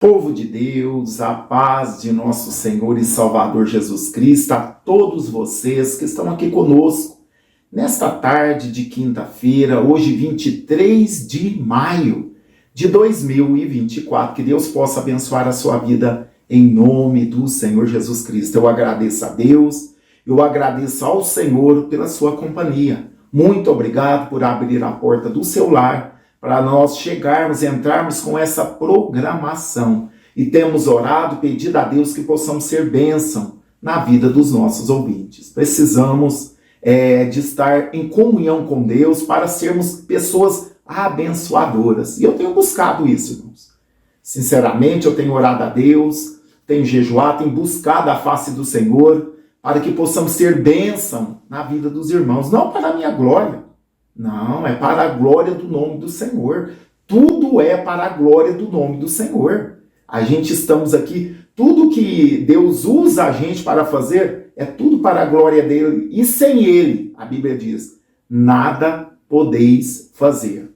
Povo de Deus, a paz de nosso Senhor e Salvador Jesus Cristo, a todos vocês que estão aqui conosco nesta tarde de quinta-feira, hoje 23 de maio de 2024. Que Deus possa abençoar a sua vida em nome do Senhor Jesus Cristo. Eu agradeço a Deus, eu agradeço ao Senhor pela sua companhia. Muito obrigado por abrir a porta do seu lar para nós chegarmos, entrarmos com essa programação. E temos orado, pedido a Deus que possamos ser bênção na vida dos nossos ouvintes. Precisamos de estar em comunhão com Deus para sermos pessoas abençoadoras. E eu tenho buscado isso, irmãos. Sinceramente, eu tenho orado a Deus, tenho jejuado, tenho buscado a face do Senhor para que possamos ser bênção na vida dos irmãos. Não para a minha glória. Não, é para a glória do nome do Senhor. Tudo é para a glória do nome do Senhor. A gente estamos aqui, tudo que Deus usa a gente para fazer, é tudo para a glória dele. E sem ele, a Bíblia diz, nada podeis fazer.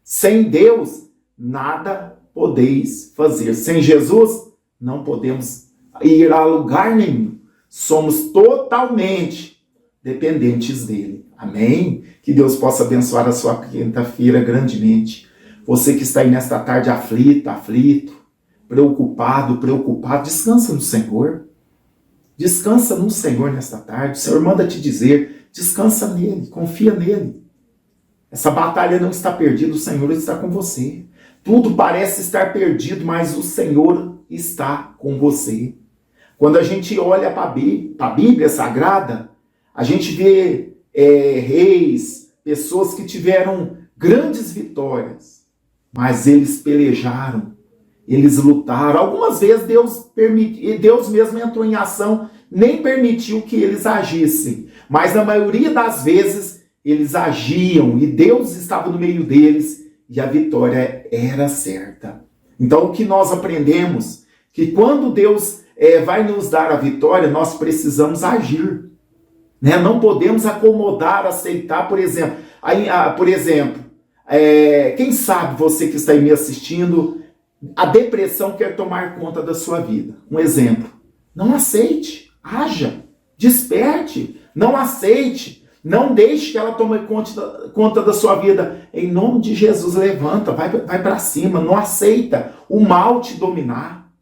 Sem Deus, nada podeis fazer. Sem Jesus, não podemos ir a lugar nenhum. Somos totalmente dependentes dele. Amém? Que Deus possa abençoar a sua quinta-feira grandemente. Você que está aí nesta tarde aflito, preocupado, descansa no Senhor. Descansa no Senhor nesta tarde. O Senhor manda te dizer, descansa nele, confia nele. Essa batalha não está perdida, o Senhor está com você. Tudo parece estar perdido, mas o Senhor está com você. Quando a gente olha para a Bíblia Sagrada, a gente vê reis, pessoas que tiveram grandes vitórias, mas eles pelejaram, eles lutaram. Algumas vezes Deus mesmo entrou em ação, nem permitiu que eles agissem, mas na maioria das vezes eles agiam e Deus estava no meio deles e a vitória era certa. Então o que nós aprendemos? Que quando Deus vai nos dar a vitória, nós precisamos agir. Não podemos acomodar, aceitar, por exemplo. Quem sabe você que está aí me assistindo, a depressão quer tomar conta da sua vida. Um exemplo. Não aceite, haja, desperte, não aceite, não deixe que ela tome conta da sua vida. Em nome de Jesus, levanta, vai para cima, não aceita o mal te dominar.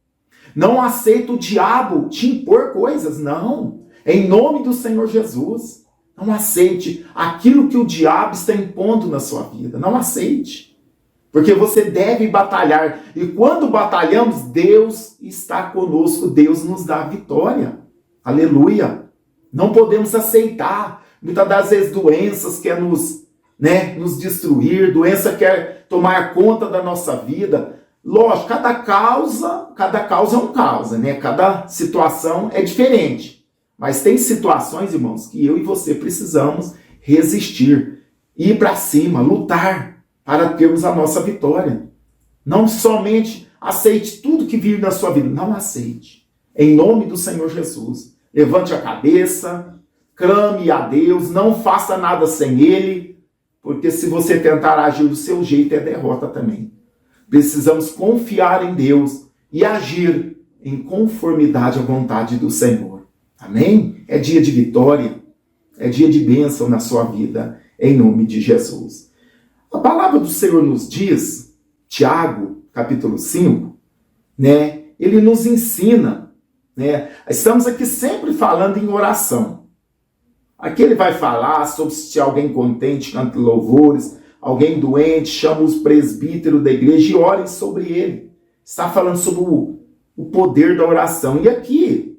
Não aceita o diabo te impor coisas, não. Em nome do Senhor Jesus, não aceite aquilo que o diabo está impondo na sua vida. Não aceite. Porque você deve batalhar. E quando batalhamos, Deus está conosco. Deus nos dá a vitória. Aleluia. Não podemos aceitar. Muitas das vezes doenças querem nos destruir. Doença quer tomar conta da nossa vida. Lógico, cada causa é um causa, né? Cada situação é diferente. Mas tem situações, irmãos, que eu e você precisamos resistir, ir para cima, lutar para termos a nossa vitória. Não somente aceite tudo que vir na sua vida, não aceite. Em nome do Senhor Jesus, levante a cabeça, clame a Deus, não faça nada sem Ele, porque se você tentar agir do seu jeito é derrota também. Precisamos confiar em Deus e agir em conformidade à vontade do Senhor. Amém? É dia de vitória, é dia de bênção na sua vida, em nome de Jesus. A palavra do Senhor nos diz, Tiago, capítulo 5, ele nos ensina, estamos aqui sempre falando em oração. Aqui ele vai falar sobre se alguém contente, canta louvores, alguém doente, chama os presbíteros da igreja e orem sobre ele. Está falando sobre o poder da oração. E aqui,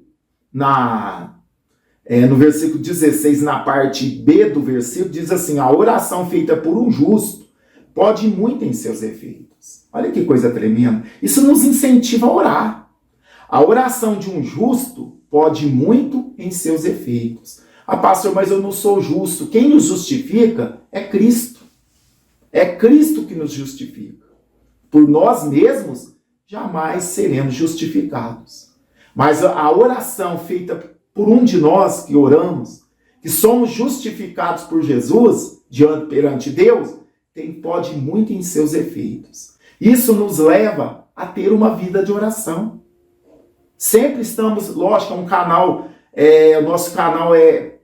no versículo 16, na parte B do versículo, diz assim: a oração feita por um justo pode muito em seus efeitos. Olha que coisa tremenda. Isso nos incentiva a orar. A oração de um justo pode muito em seus efeitos. Ah, pastor, mas eu não sou justo. Quem nos justifica é Cristo. É Cristo que nos justifica. Por nós mesmos, jamais seremos justificados. Mas a oração feita por um de nós que oramos, que somos justificados por Jesus perante Deus, pode muito em seus efeitos. Isso nos leva a ter uma vida de oração. Sempre estamos, lógico, é um canal, o nosso canal é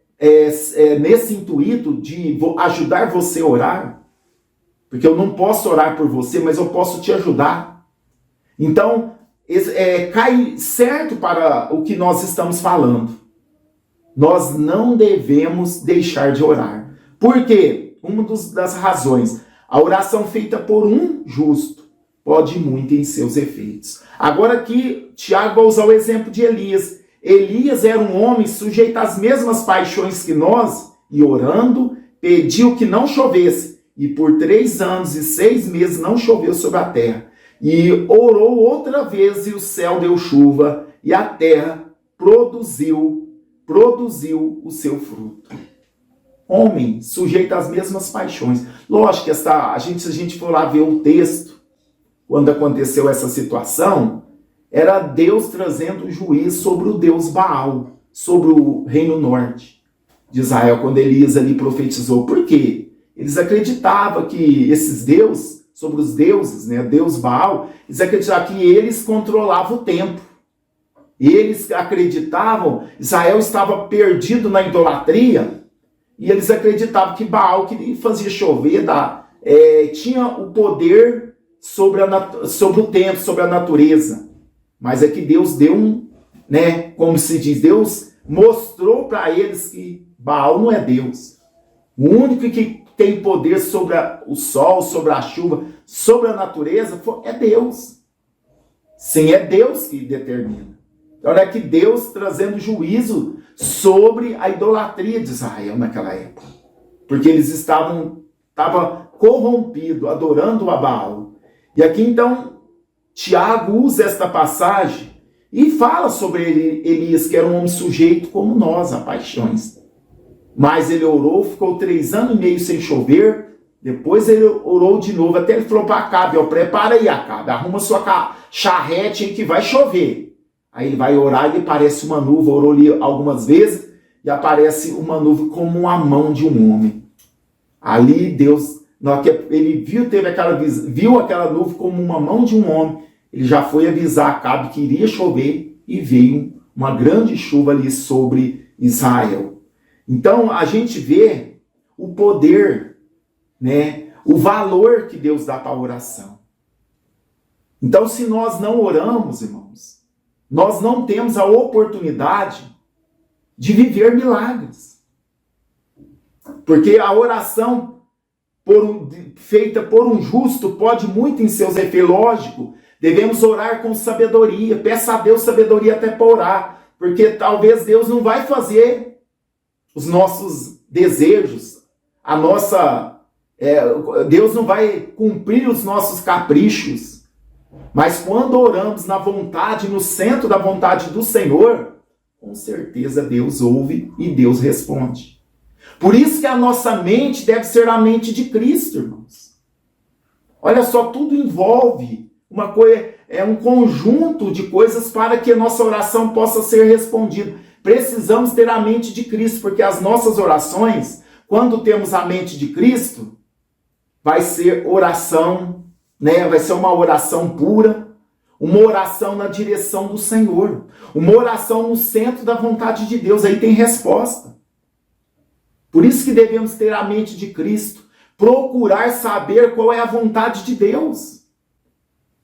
nesse intuito de ajudar você a orar, porque eu não posso orar por você, mas eu posso te ajudar. Então, cai certo para o que nós estamos falando. Nós não devemos deixar de orar. Por quê? Uma das razões, a oração feita por um justo pode muito em seus efeitos. Agora aqui, Tiago vai usar o exemplo de Elias. Elias era um homem sujeito às mesmas paixões que nós, e orando, pediu que não chovesse. E por 3 anos e 6 meses não choveu sobre a terra. E orou outra vez, e o céu deu chuva, e a terra produziu o seu fruto. Homem sujeito às mesmas paixões. Lógico que se a gente for lá ver o texto, quando aconteceu essa situação, era Deus trazendo o juízo sobre o Deus Baal, sobre o reino norte de Israel, quando Elias ali profetizou. Por quê? Eles acreditavam que esses deuses, sobre os deuses, né, Deus Baal, eles acreditavam que eles controlavam o tempo. Eles acreditavam, Israel estava perdido na idolatria, e eles acreditavam que Baal, que fazia chover, tinha o poder sobre o tempo, sobre a natureza. Mas é que Deus deu como se diz, Deus mostrou para eles que Baal não é Deus. O único que tem poder sobre o sol, sobre a chuva, sobre a natureza, é Deus. Sim, é Deus que determina. Então é que Deus trazendo juízo sobre a idolatria de Israel naquela época. Porque eles estavam corrompidos, adorando a Baal. E aqui então, Tiago usa esta passagem e fala sobre Elias, que era um homem sujeito como nós a paixões. Mas ele orou, ficou 3 anos e meio sem chover, depois ele orou de novo, até ele falou para Acabe, prepara aí, Acabe, arruma sua charrete aí que vai chover. Aí ele vai orar e aparece uma nuvem, orou ali algumas vezes, e aparece uma nuvem como a mão de um homem. Ali Deus, ele viu aquela nuvem como uma mão de um homem, ele já foi avisar Acabe que iria chover, e veio uma grande chuva ali sobre Israel. Então a gente vê o poder, o valor que Deus dá para a oração. Então se nós não oramos, irmãos, nós não temos a oportunidade de viver milagres. Porque a oração feita por um justo pode muito em seus efeitos. Lógico, devemos orar com sabedoria. Peça a Deus sabedoria até para orar. Porque talvez Deus não vai fazer os nossos desejos, Deus não vai cumprir os nossos caprichos. Mas quando oramos na vontade, no centro da vontade do Senhor, com certeza Deus ouve e Deus responde. Por isso que a nossa mente deve ser a mente de Cristo, irmãos. Olha só, tudo envolve um conjunto de coisas para que a nossa oração possa ser respondida. Precisamos ter a mente de Cristo, porque as nossas orações, quando temos a mente de Cristo, vai ser oração, vai ser uma oração pura, uma oração na direção do Senhor, uma oração no centro da vontade de Deus. Aí tem resposta. Por isso que devemos ter a mente de Cristo, procurar saber qual é a vontade de Deus.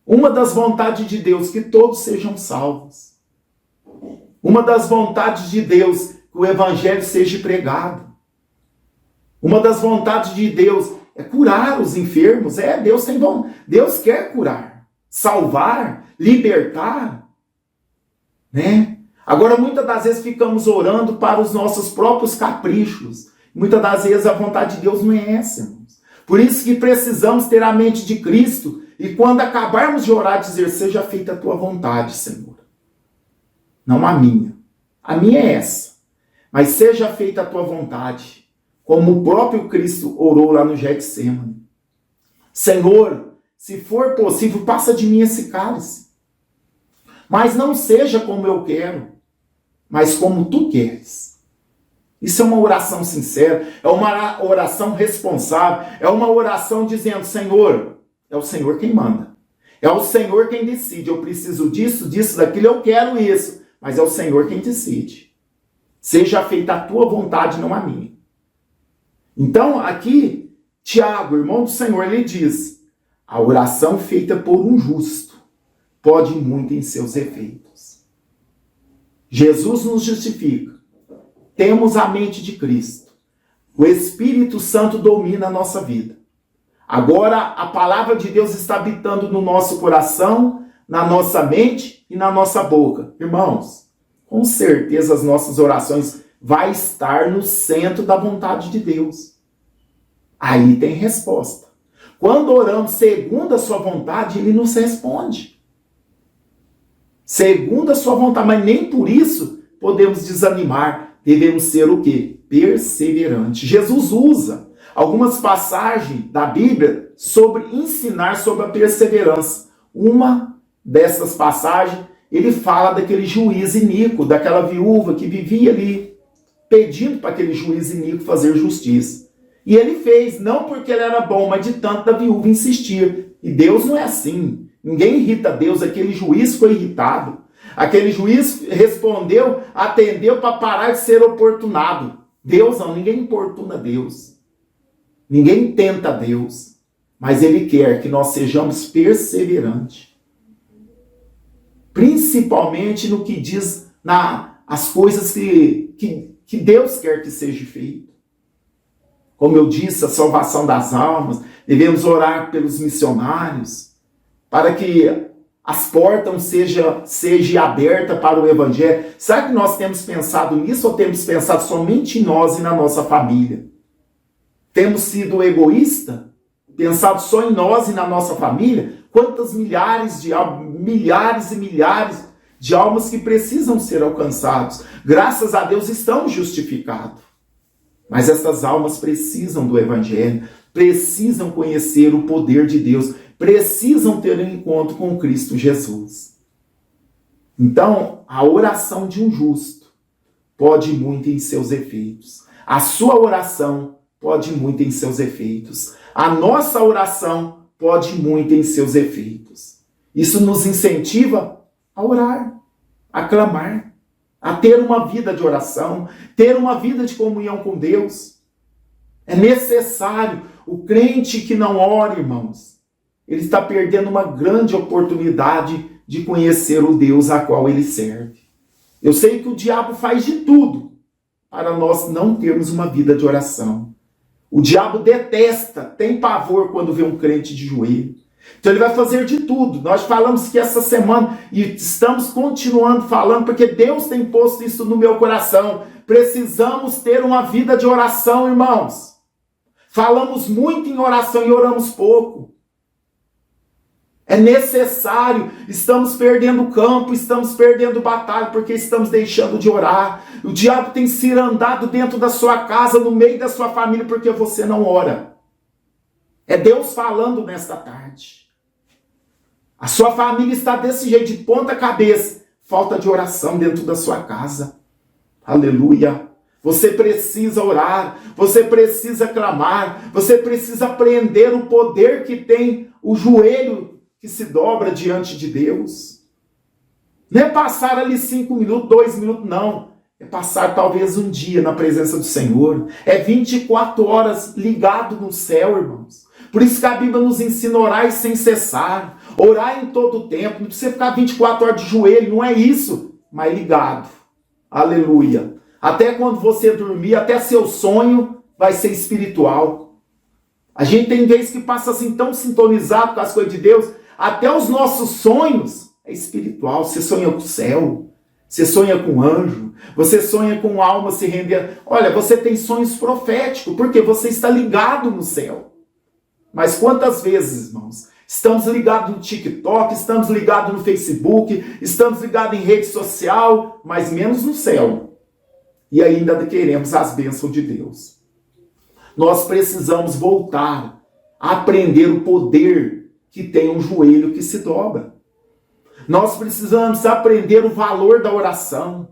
Uma das vontades de Deus, que todos sejam salvos. Uma das vontades de Deus, que o evangelho seja pregado. Uma das vontades de Deus é curar os enfermos. Deus quer curar, salvar, libertar. Agora, muitas das vezes ficamos orando para os nossos próprios caprichos. Muitas das vezes a vontade de Deus não é essa, irmãos. Por isso que precisamos ter a mente de Cristo e quando acabarmos de orar, dizer: seja feita a tua vontade, Senhor. Não a minha. A minha é essa. Mas seja feita a tua vontade, como o próprio Cristo orou lá no Getsemane. Senhor, se for possível, passa de mim esse cálice. Mas não seja como eu quero, mas como tu queres. Isso é uma oração sincera, é uma oração responsável, é uma oração dizendo: Senhor, é o Senhor quem manda. É o Senhor quem decide. Eu preciso disso, disso, daquilo, eu quero isso. Mas é o Senhor quem decide. Seja feita a tua vontade, não a minha. Então, aqui, Tiago, irmão do Senhor, ele diz: a oração feita por um justo pode muito em seus efeitos. Jesus nos justifica. Temos a mente de Cristo. O Espírito Santo domina a nossa vida. Agora, a palavra de Deus está habitando no nosso coração, na nossa mente e na nossa boca. Irmãos, com certeza as nossas orações vão estar no centro da vontade de Deus. Aí tem resposta. Quando oramos segundo a sua vontade, ele nos responde. Segundo a sua vontade, mas nem por isso podemos desanimar. Devemos ser o quê? Perseverantes. Jesus usa algumas passagens da Bíblia sobre ensinar sobre a perseverança. Uma dessas passagens, ele fala daquele juiz iníquo, daquela viúva que vivia ali, pedindo para aquele juiz iníquo fazer justiça. E ele fez, não porque ele era bom, mas de tanto da viúva insistir. E Deus não é assim. Ninguém irrita Deus, aquele juiz foi irritado. Aquele juiz respondeu, atendeu para parar de ser oportunado. Deus não, ninguém importuna Deus. Ninguém tenta Deus. Mas ele quer que nós sejamos perseverantes. Principalmente no que diz as coisas que Deus quer que seja feito. Como eu disse, a salvação das almas, devemos orar pelos missionários, para que as portas sejam abertas para o Evangelho. Será que nós temos pensado nisso ou temos pensado somente em nós e na nossa família? Temos sido egoístas? Pensado só em nós e na nossa família? Quantas milhares e milhares de almas que precisam ser alcançados. Graças a Deus estamos justificados. Mas essas almas precisam do Evangelho, precisam conhecer o poder de Deus, precisam ter um encontro com Cristo Jesus. Então, a oração de um justo pode muito em seus efeitos. A sua oração pode muito em seus efeitos. A nossa oração pode muito em seus efeitos. Isso nos incentiva a orar, a clamar, a ter uma vida de oração, ter uma vida de comunhão com Deus. É necessário. O crente que não ora, irmãos, ele está perdendo uma grande oportunidade de conhecer o Deus a qual ele serve. Eu sei que o diabo faz de tudo para nós não termos uma vida de oração. O diabo detesta, tem pavor quando vê um crente de joelho. Então ele vai fazer de tudo. Nós falamos que essa semana, e estamos continuando falando, porque Deus tem posto isso no meu coração. Precisamos ter uma vida de oração, irmãos. Falamos muito em oração e oramos pouco. É necessário. Estamos perdendo campo, estamos perdendo batalha, porque estamos deixando de orar. O diabo tem cirandado dentro da sua casa, no meio da sua família, porque você não ora. É Deus falando nesta tarde. A sua família está desse jeito, de ponta cabeça. Falta de oração dentro da sua casa. Aleluia. Você precisa orar, você precisa clamar, você precisa aprender o poder que tem o joelho que se dobra diante de Deus. Não é passar ali 5 minutos, 2 minutos, não. É passar talvez um dia na presença do Senhor. É 24 horas ligado no céu, irmãos. Por isso que a Bíblia nos ensina a orar sem cessar. Orar em todo o tempo. Não precisa ficar 24 horas de joelho, não é isso. Mas ligado. Aleluia. Até quando você dormir, até seu sonho vai ser espiritual. A gente tem vezes que passa assim tão sintonizado com as coisas de Deus. Até os nossos sonhos é espiritual. Você sonha com o céu. Você sonha com anjo. Você sonha com alma se render. Olha, você tem sonhos proféticos. Porque você está ligado no céu. Mas quantas vezes, irmãos, estamos ligados no TikTok, estamos ligados no Facebook, estamos ligados em rede social, mas menos no céu. E ainda queremos as bênçãos de Deus. Nós precisamos voltar a aprender o poder que tem um joelho que se dobra. Nós precisamos aprender o valor da oração.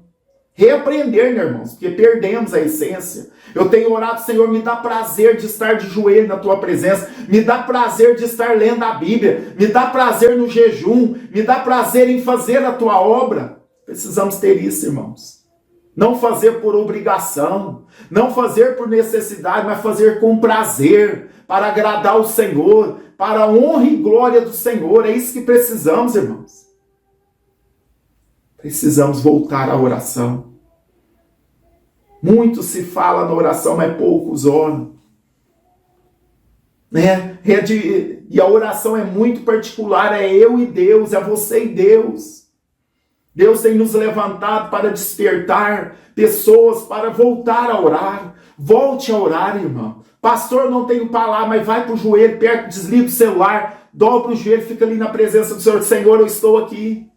Reaprender, né, irmãos? Porque perdemos a essência. Eu tenho orado, Senhor, me dá prazer de estar de joelho na tua presença, me dá prazer de estar lendo a Bíblia, me dá prazer no jejum, me dá prazer em fazer a tua obra. Precisamos ter isso, irmãos. Não fazer por obrigação, não fazer por necessidade, mas fazer com prazer, para agradar o Senhor, para a honra e glória do Senhor. É isso que precisamos, irmãos. Precisamos voltar à oração. Muito se fala na oração, mas poucos oram. Né? E a oração é muito particular, é eu e Deus, é você e Deus. Deus tem nos levantado para despertar pessoas para voltar a orar. Volte a orar, irmão. Pastor, não tenho palavra, mas vai para o joelho, perto, desliga o celular, dobra o joelho, fica ali na presença do Senhor. Senhor, eu estou aqui.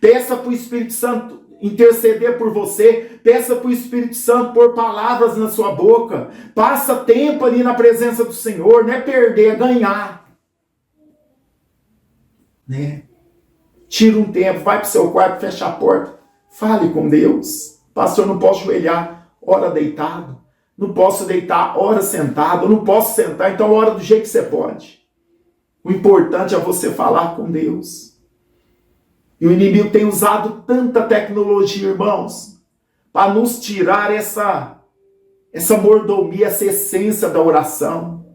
Peça para o Espírito Santo interceder por você. Peça para o Espírito Santo pôr palavras na sua boca. Passa tempo ali na presença do Senhor. Não é perder, é ganhar. Né? Tira um tempo, vai para o seu quarto, fecha a porta. Fale com Deus. Pastor, não posso ajoelhar, ora deitado. Não posso deitar, ora sentado. Não posso sentar, então ora do jeito que você pode. O importante é você falar com Deus. E o inimigo tem usado tanta tecnologia, irmãos, para nos tirar essa mordomia, essa essência da oração.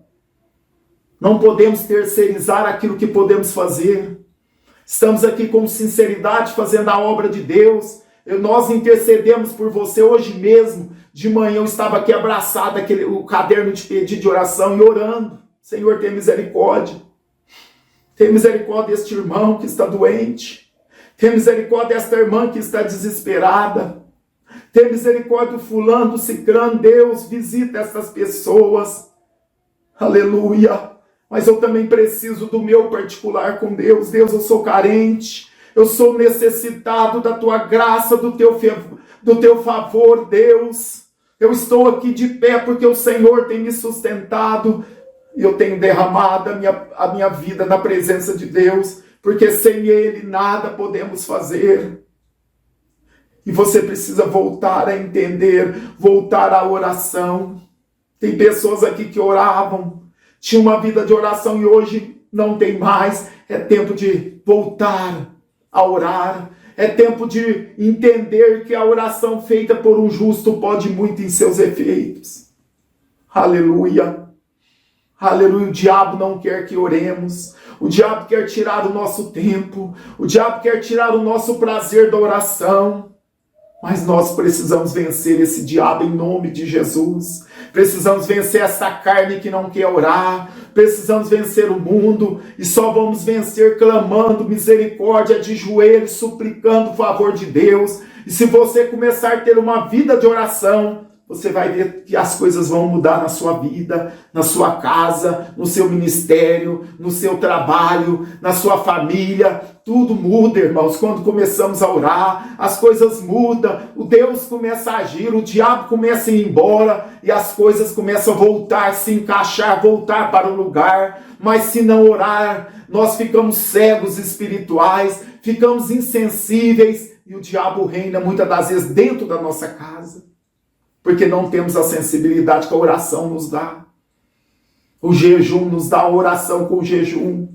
Não podemos terceirizar aquilo que podemos fazer. Estamos aqui com sinceridade fazendo a obra de Deus. Nós intercedemos por você hoje mesmo. De manhã eu estava aqui abraçado, o caderno de pedido de oração e orando. Senhor, tem misericórdia. Tem misericórdia deste irmão que está doente. Tem misericórdia desta irmã que está desesperada. Tem misericórdia do fulano, do cicrano. Deus, visita essas pessoas. Aleluia. Mas eu também preciso do meu particular com Deus. Deus, eu sou carente. Eu sou necessitado da tua graça, do teu favor, Deus. Eu estou aqui de pé porque o Senhor tem me sustentado. E eu tenho derramado a minha vida na presença de Deus. Porque sem Ele nada podemos fazer. E você precisa voltar a entender, voltar à oração. Tem pessoas aqui que oravam, tinham uma vida de oração e hoje não tem mais. É tempo de voltar a orar. É tempo de entender que a oração feita por um justo pode muito em seus efeitos. Aleluia. Aleluia, o diabo não quer que oremos, o diabo quer tirar o nosso tempo, o diabo quer tirar o nosso prazer da oração, mas nós precisamos vencer esse diabo em nome de Jesus, precisamos vencer essa carne que não quer orar, precisamos vencer o mundo e só vamos vencer clamando misericórdia de joelhos, suplicando o favor de Deus. E se você começar a ter uma vida de oração, você vai ver que as coisas vão mudar na sua vida, na sua casa, no seu ministério, no seu trabalho, na sua família. Tudo muda, irmãos. Quando começamos a orar, as coisas mudam, o Deus começa a agir, o diabo começa a ir embora e as coisas começam a voltar, se encaixar, voltar para o lugar. Mas se não orar, nós ficamos cegos espirituais, ficamos insensíveis e o diabo reina muitas das vezes dentro da nossa casa. Porque não temos a sensibilidade que a oração nos dá. O jejum nos dá a oração com o jejum.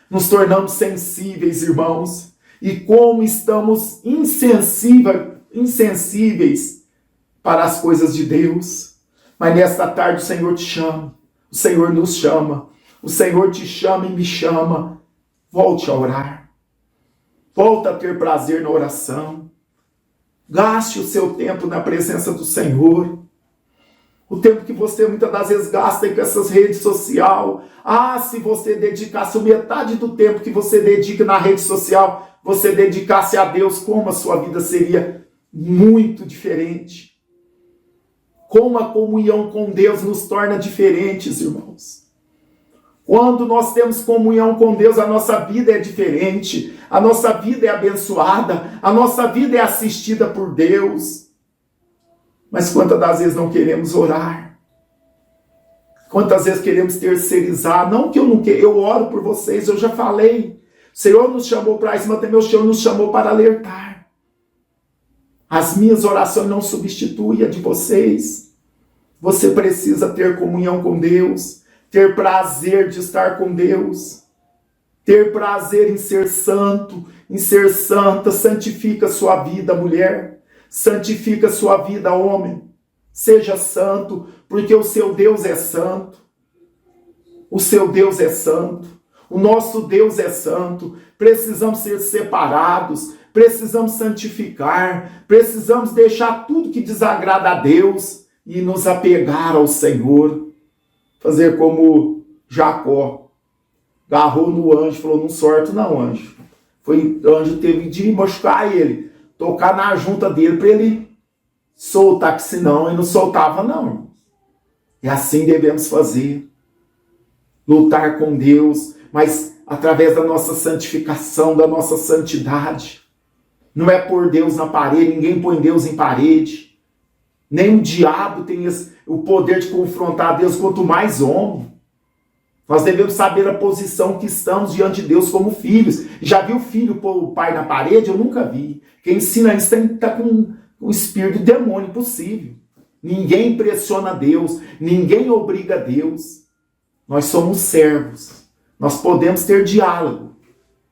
Nos tornamos sensíveis, irmãos. E como estamos insensíveis para as coisas de Deus. Mas nesta tarde o Senhor te chama. O Senhor nos chama. O Senhor te chama e me chama. Volte a orar. Volta a ter prazer na oração. Gaste o seu tempo na presença do Senhor. O tempo que você muitas das vezes gasta com essas redes sociais. Se você dedicasse metade do tempo que você dedica na rede social, você dedicasse a Deus, como a sua vida seria muito diferente. Como a comunhão com Deus nos torna diferentes, irmãos. Quando nós temos comunhão com Deus, a nossa vida é diferente, a nossa vida é abençoada, a nossa vida é assistida por Deus. Mas quantas das vezes não queremos orar? Quantas vezes queremos terceirizar? Não que eu não queira, eu oro por vocês, eu já falei. O Senhor nos chamou para isso, mas também o Senhor nos chamou para alertar. As minhas orações não substituem a de vocês. Você precisa ter comunhão com Deus, ter prazer de estar com Deus, ter prazer em ser santo, em ser santa. Santifica a sua vida, mulher. Santifica a sua vida, homem. Seja santo, porque o seu Deus é santo. O seu Deus é santo. O nosso Deus é santo. Precisamos ser separados. Precisamos santificar. Precisamos deixar tudo que desagrada a Deus e nos apegar ao Senhor. Fazer como Jacó. Agarrou no anjo, falou, não sorto não, anjo. O anjo teve de machucar ele. Tocar na junta dele para ele soltar, que senão ele não soltava não. E assim devemos fazer. Lutar com Deus, mas através da nossa santificação, da nossa santidade. Não é pôr Deus na parede, ninguém põe Deus em parede. Nem o diabo tem o poder de confrontar Deus, quanto mais homem. Nós devemos saber a posição que estamos diante de Deus como filhos. Já viu o filho pôr o pai na parede? Eu nunca vi. Quem ensina isso está com um espírito de demônio possível. Ninguém pressiona Deus, ninguém obriga Deus. Nós somos servos. Nós podemos ter diálogo.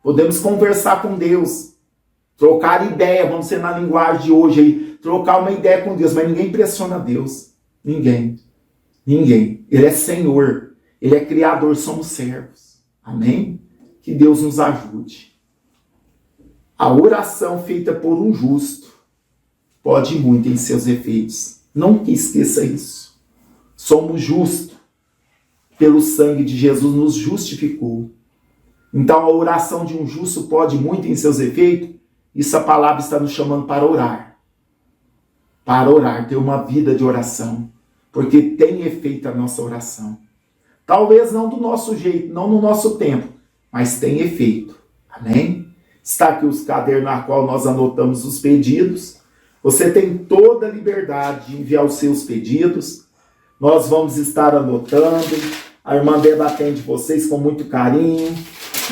Podemos conversar com Deus. Trocar ideia, vamos ser na linguagem de hoje aí. Trocar uma ideia com Deus, mas ninguém pressiona Deus. Ninguém. Ninguém. Ele é Senhor. Ele é Criador, somos servos. Amém? Que Deus nos ajude. A oração feita por um justo pode muito em seus efeitos. Nunca esqueça isso. Somos justos. Pelo sangue de Jesus nos justificou. Então a oração de um justo pode muito em seus efeitos. Isso a palavra está nos chamando para orar. Para orar, ter uma vida de oração. Porque tem efeito a nossa oração. Talvez não do nosso jeito, não no nosso tempo, mas tem efeito. Amém? Está aqui os cadernos na qual nós anotamos os pedidos. Você tem toda a liberdade de enviar os seus pedidos. Nós vamos estar anotando. A irmã Beba atende vocês com muito carinho.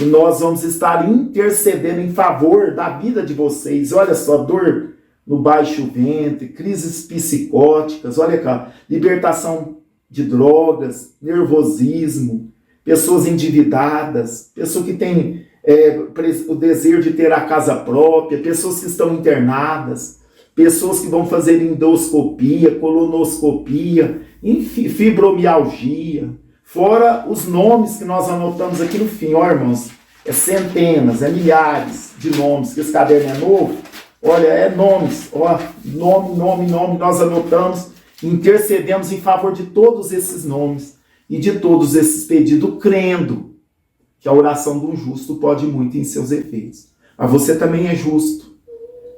E nós vamos estar intercedendo em favor da vida de vocês. Olha só, dor no baixo ventre, crises psicóticas, olha cá, libertação de drogas, nervosismo, pessoas endividadas, pessoas que têm o desejo de ter a casa própria, pessoas que estão internadas, pessoas que vão fazer endoscopia, colonoscopia, enfim, fibromialgia, fora os nomes que nós anotamos aqui no fim, ó irmãos, é centenas, é milhares de nomes, que esse caderno é novo, olha, é nomes, ó, nome, nós anotamos, intercedemos em favor de todos esses nomes e de todos esses pedidos, crendo que a oração do justo pode muito em seus efeitos. Mas você também é justo.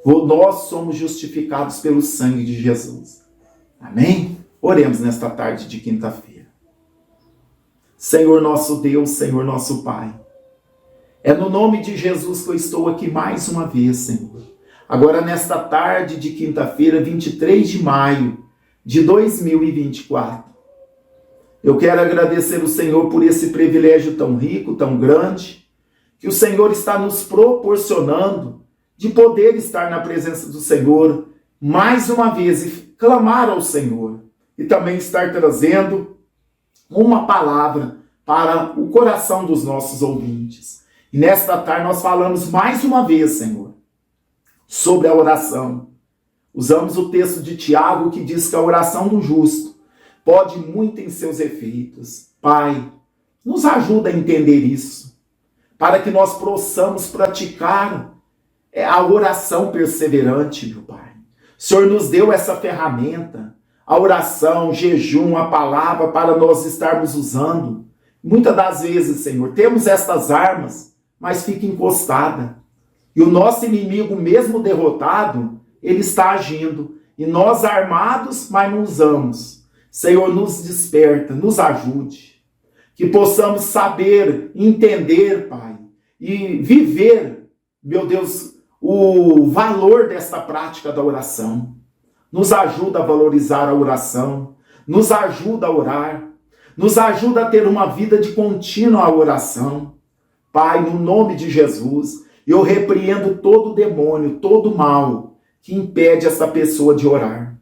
Nós somos justificados pelo sangue de Jesus. Amém? Oremos nesta tarde de quinta-feira. Senhor nosso Deus, Senhor nosso Pai, é no nome de Jesus que eu estou aqui mais uma vez, Senhor. Agora nesta tarde de quinta-feira, 23 de maio, de 2024. Eu quero agradecer o Senhor por esse privilégio tão rico, tão grande, que o Senhor está nos proporcionando de poder estar na presença do Senhor mais uma vez e clamar ao Senhor. E também estar trazendo uma palavra para o coração dos nossos ouvintes. E nesta tarde nós falamos mais uma vez, Senhor, sobre a oração. Usamos o texto de Tiago que diz que a oração do justo pode muito em seus efeitos. Pai, nos ajuda a entender isso, para que nós possamos praticar a oração perseverante, meu Pai. O Senhor nos deu essa ferramenta, a oração, o jejum, a palavra, para nós estarmos usando. Muitas das vezes, Senhor, temos estas armas, mas fica encostada. E o nosso inimigo, mesmo derrotado, ele está agindo. E nós armados, mas não usamos. Senhor, nos desperta, nos ajude. Que possamos saber, entender, Pai, e viver, meu Deus, o valor desta prática da oração. Nos ajuda a valorizar a oração. Nos ajuda a orar. Nos ajuda a ter uma vida de contínua oração. Pai, no nome de Jesus, eu repreendo todo demônio, todo mal que impede essa pessoa de orar.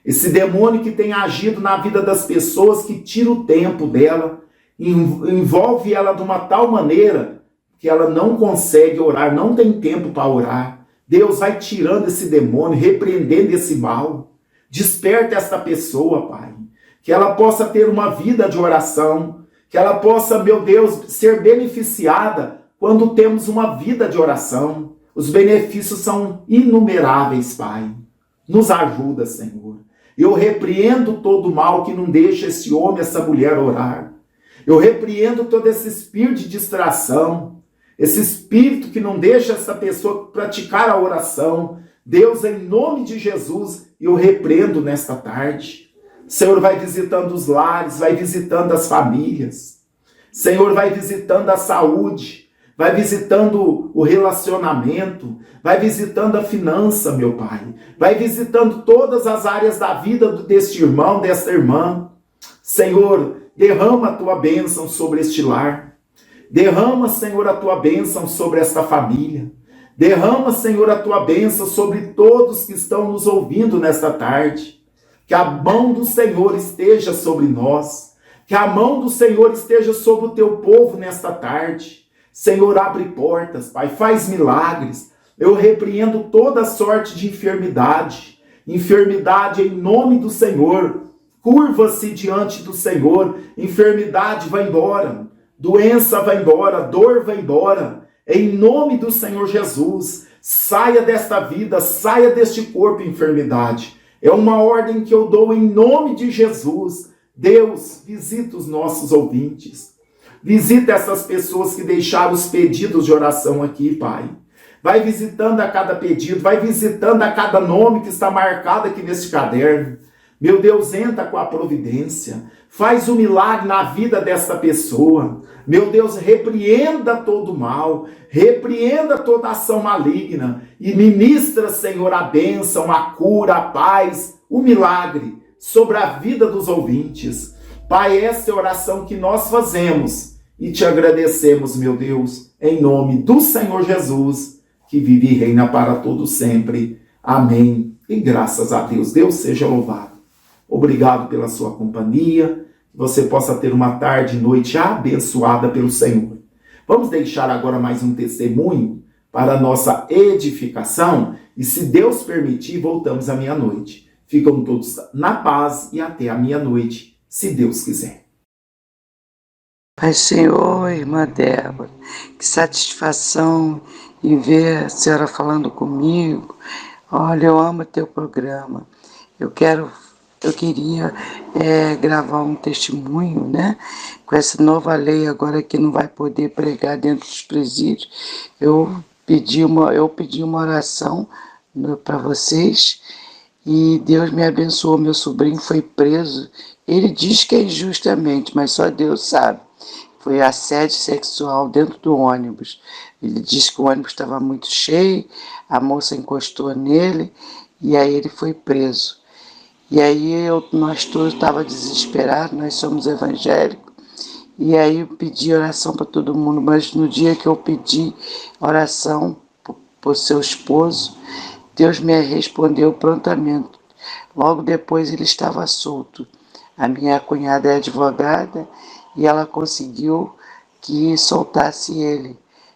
Esse demônio que tem agido na vida das pessoas, que tira o tempo dela, envolve ela de uma tal maneira que ela não consegue orar, não tem tempo para orar. Deus vai tirando esse demônio, repreendendo esse mal. Desperta esta pessoa, Pai, que ela possa ter uma vida de oração, que ela possa, meu Deus, ser beneficiada quando temos uma vida de oração. Os benefícios são inumeráveis, Pai. Nos ajuda, Senhor. Eu repreendo todo o mal que não deixa esse homem, essa mulher orar. Eu repreendo todo esse espírito de distração, esse espírito que não deixa essa pessoa praticar a oração. Deus, em nome de Jesus, eu repreendo nesta tarde. Senhor, vai visitando os lares, vai visitando as famílias. Senhor, vai visitando a saúde, vai visitando o relacionamento, vai visitando a finança, meu Pai. Vai visitando todas as áreas da vida deste irmão, desta irmã. Senhor, derrama a tua bênção sobre este lar. Derrama, Senhor, a tua bênção sobre esta família. Derrama, Senhor, a tua bênção sobre todos que estão nos ouvindo nesta tarde. Que a mão do Senhor esteja sobre nós. Que a mão do Senhor esteja sobre o teu povo nesta tarde. Senhor, abre portas, Pai, faz milagres. Eu repreendo toda sorte de enfermidade. Enfermidade em nome do Senhor. Curva-se diante do Senhor. Enfermidade vai embora. Doença vai embora. Dor vai embora. Em nome do Senhor Jesus. Saia desta vida, saia deste corpo, enfermidade. É uma ordem que eu dou em nome de Jesus. Deus, visita os nossos ouvintes. Visita essas pessoas que deixaram os pedidos de oração aqui, Pai. Vai visitando a cada pedido, vai visitando a cada nome que está marcado aqui neste caderno. Meu Deus, entra com a providência. Faz um milagre na vida desta pessoa. Meu Deus, repreenda todo o mal. Repreenda toda ação maligna. E ministra, Senhor, a bênção, a cura, a paz, o milagre sobre a vida dos ouvintes. Pai, essa é a oração que nós fazemos. E te agradecemos, meu Deus, em nome do Senhor Jesus, que vive e reina para todo sempre. Amém. E graças a Deus. Deus seja louvado. Obrigado pela sua companhia. Que você possa ter uma tarde e noite abençoada pelo Senhor. Vamos deixar agora mais um testemunho para a nossa edificação. E se Deus permitir, voltamos à meia-noite. Ficam todos na paz e até a meia-noite, se Deus quiser. Pai Senhor, irmã Débora, que satisfação em ver a senhora falando comigo. Olha, eu amo teu programa. Eu queria gravar um testemunho, né? Com essa nova lei agora que não vai poder pregar dentro dos presídios. Eu pedi uma oração para vocês e Deus me abençoou. Meu sobrinho foi preso. Ele diz que é injustamente, mas só Deus sabe. Foi assédio sexual dentro do ônibus. Ele disse que o ônibus estava muito cheio, a moça encostou nele e aí ele foi preso. E aí nós todos estávamos desesperados, nós somos evangélicos, e aí eu pedi oração para todo mundo, mas no dia que eu pedi oração para o seu esposo, Deus me respondeu prontamente. Logo depois ele estava solto. A minha cunhada é advogada e ela conseguiu que soltasse ele,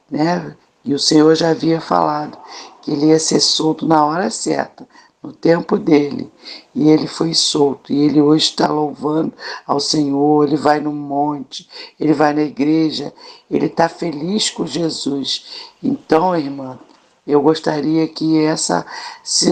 né? E o Senhor já havia falado que ele ia ser solto na hora certa, no tempo dele. E ele foi solto. E ele hoje está louvando ao Senhor. Ele vai no monte, ele vai na igreja, ele está feliz com Jesus. Então, irmã, eu gostaria que se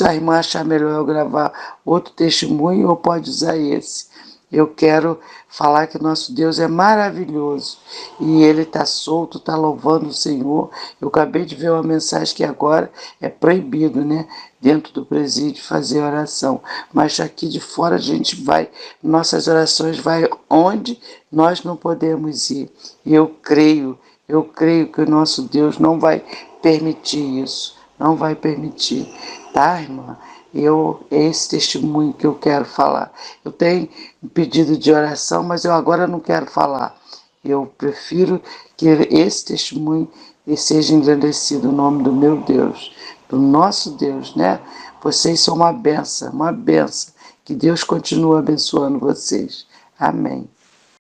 a irmã achar melhor eu gravar outro testemunho, ou pode usar esse. Eu quero falar que nosso Deus é maravilhoso e Ele está solto, está louvando o Senhor. Eu acabei de ver uma mensagem que agora é proibido, né? Dentro do presídio fazer oração. Mas aqui de fora a gente vai, nossas orações vai onde nós não podemos ir. E eu creio que o nosso Deus não vai permitir isso. Não vai permitir, tá, irmã? É esse testemunho que eu quero falar. Eu tenho um pedido de oração, mas eu agora não quero falar. Eu prefiro que esse testemunho e seja engrandecido o nome do meu Deus, do nosso Deus, né? Vocês são uma benção, uma benção. Que Deus continue abençoando vocês. Amém.